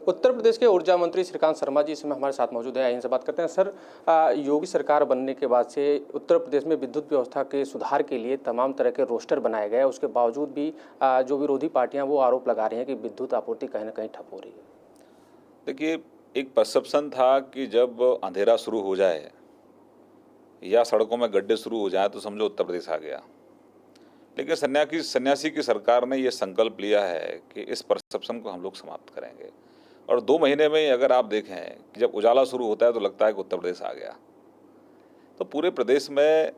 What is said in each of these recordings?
उत्तर प्रदेश के ऊर्जा मंत्री श्रीकांत शर्मा जी इसमें हमारे साथ मौजूद है। इनसे बात करते हैं। सर, योगी सरकार बनने के बाद से उत्तर प्रदेश में विद्युत व्यवस्था के सुधार के लिए तमाम तरह के रोस्टर बनाए गए। उसके बावजूद भी जो विरोधी पार्टियां वो आरोप लगा रही हैं कि विद्युत आपूर्ति कहीं ना कहीं ठप हो रही है। देखिए, एक परसेप्शन था कि जब अंधेरा शुरू हो जाए या सड़कों में गड्ढे शुरू हो जाए तो समझो उत्तर प्रदेश आ गया। लेकिन सन्यासी की सरकार ने ये संकल्प लिया है कि इस परसेप्शन को हम लोग समाप्त करेंगे। और 2 महीने में अगर आप देखें कि जब उजाला शुरू होता है तो लगता है कि उत्तर प्रदेश आ गया। तो पूरे प्रदेश में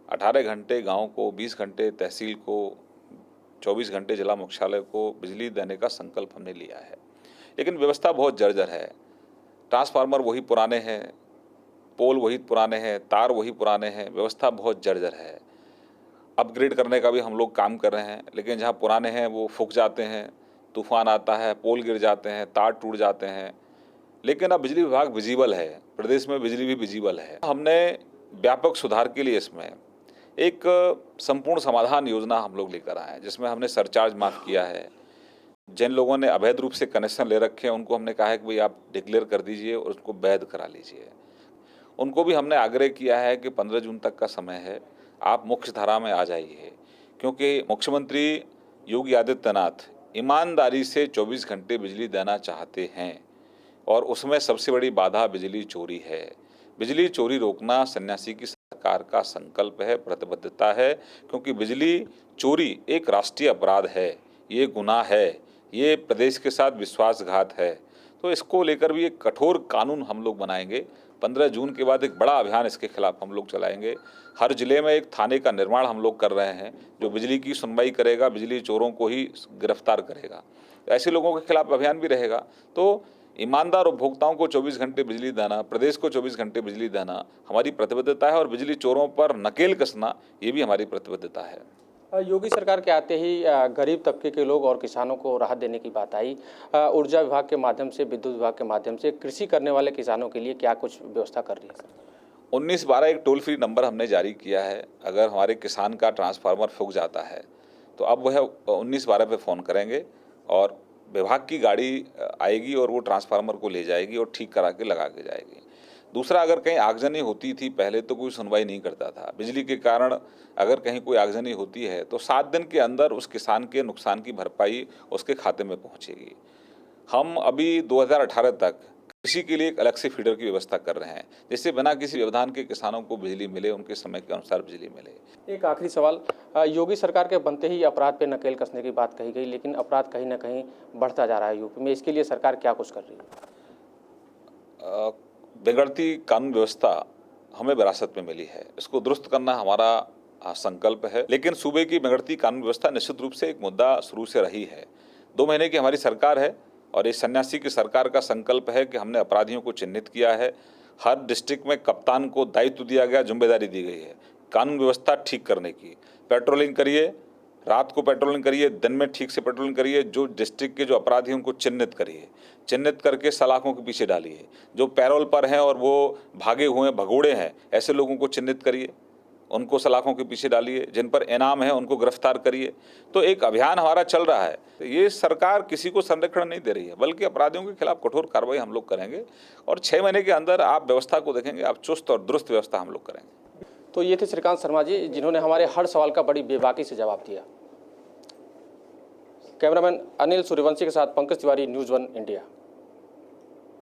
18 घंटे गांव को, 20 घंटे तहसील को, 24 घंटे जिला मुख्यालय को बिजली देने का संकल्प हमने लिया है। लेकिन व्यवस्था बहुत जर्जर है। ट्रांसफार्मर वही पुराने हैं, पोल वही पुराने हैं, तार वही पुराने हैं, व्यवस्था बहुत जर्जर है। अपग्रेड करने का भी हम लोग काम कर रहे हैं, लेकिन जहाँ पुराने हैं वो फूक जाते हैं, तूफान आता है, पोल गिर जाते हैं, तार टूट जाते हैं। लेकिन अब बिजली विभाग विजिबल है, प्रदेश में बिजली भी विजिबल है। हमने व्यापक सुधार के लिए इसमें एक संपूर्ण समाधान योजना हम लोग लेकर आए हैं, जिसमें हमने सरचार्ज माफ़ किया है। जिन लोगों ने अवैध रूप से कनेक्शन ले रखे हैं उनको हमने कहा है कि भाई आप डिक्लेयर कर दीजिए और उसको वैध करा लीजिए। उनको भी हमने आग्रह किया है कि 15 जून तक का समय है, आप मुख्य धारा में आ जाइए, क्योंकि मुख्यमंत्री योगी आदित्यनाथ ईमानदारी से 24 घंटे बिजली देना चाहते हैं और उसमें सबसे बड़ी बाधा बिजली चोरी है। बिजली चोरी रोकना सन्यासी की सरकार का संकल्प है, प्रतिबद्धता है, क्योंकि बिजली चोरी एक राष्ट्रीय अपराध है, ये गुनाह है, ये प्रदेश के साथ विश्वासघात है। तो इसको लेकर भी एक कठोर कानून हम लोग बनाएंगे। 15 जून के बाद एक बड़ा अभियान इसके खिलाफ हम लोग चलाएंगे। हर जिले में एक थाने का निर्माण हम लोग कर रहे हैं, जो बिजली की सुनवाई करेगा, बिजली चोरों को ही गिरफ्तार करेगा। ऐसे लोगों के खिलाफ अभियान भी रहेगा। तो ईमानदार उपभोक्ताओं को 24 घंटे बिजली देना, प्रदेश को 24 घंटे बिजली देना हमारी प्रतिबद्धता है, और बिजली चोरों पर नकेल कसना ये भी हमारी प्रतिबद्धता है। योगी सरकार के आते ही गरीब तबके के लोग और किसानों को राहत देने की बात आई। ऊर्जा विभाग के माध्यम से, विद्युत विभाग के माध्यम से कृषि करने वाले किसानों के लिए क्या कुछ व्यवस्था कर रही है सर? 1912 एक टोल फ्री नंबर हमने जारी किया है। अगर हमारे किसान का ट्रांसफार्मर फूक जाता है तो अब वह 1912 पे फ़ोन करेंगे और विभाग की गाड़ी आएगी और वो ट्रांसफार्मर को ले जाएगी और ठीक करा के लगा के जाएगी। दूसरा, अगर कहीं आगजनी होती थी पहले तो कोई सुनवाई नहीं करता था। बिजली के कारण अगर कहीं कोई आगजनी होती है तो 7 दिन के अंदर उस किसान के नुकसान की भरपाई उसके खाते में पहुंचेगी। हम अभी 2018 तक कृषि के लिए एक अलग से फीडर की व्यवस्था कर रहे हैं, जिससे बिना किसी व्यवधान के किसानों को बिजली मिले, उनके समय के अनुसार बिजली मिले। एक आखिरी सवाल, योगी सरकार के बनते ही अपराध पे नकेल कसने की बात कही गई, लेकिन अपराध कहीं ना कहीं बढ़ता जा रहा है यूपी में। इसके लिए सरकार क्या कुछ कर रही है? बिगड़ती कानून व्यवस्था हमें विरासत में मिली है, इसको दुरुस्त करना हमारा संकल्प है। लेकिन सूबे की बिगड़ती कानून व्यवस्था निश्चित रूप से एक मुद्दा शुरू से रही है। 2 महीने की हमारी सरकार है और इस सन्यासी की सरकार का संकल्प है कि हमने अपराधियों को चिन्हित किया है। हर डिस्ट्रिक्ट में कप्तान को दायित्व दिया गया, जिम्मेदारी दी गई है कानून व्यवस्था ठीक करने की। पेट्रोलिंग करिए, रात को पेट्रोलिंग करिए, दिन में ठीक से पेट्रोलिंग करिए। जो डिस्ट्रिक्ट के जो अपराधी हैं उनको चिन्हित करिए, चिन्हित करके सलाखों के पीछे डालिए। जो पैरोल पर हैं और वो भागे हुए भगोड़े हैं, ऐसे लोगों को चिन्हित करिए, उनको सलाखों के पीछे डालिए। जिन पर इनाम है उनको गिरफ्तार करिए। तो एक अभियान हमारा चल रहा है। ये सरकार किसी को संरक्षण नहीं दे रही है, बल्कि अपराधियों के खिलाफ कठोर कार्रवाई हम लोग करेंगे। और 6 महीने के अंदर आप व्यवस्था को देखेंगे, आप चुस्त और दुरुस्त व्यवस्था हम लोग करेंगे। तो ये थे श्रीकांत शर्मा जी, जिन्होंने हमारे हर सवाल का बड़ी बेबाकी से जवाब दिया। कैमरामैन अनिल सूर्यवंशी के साथ पंकज तिवारी, न्यूज़ 1 इंडिया।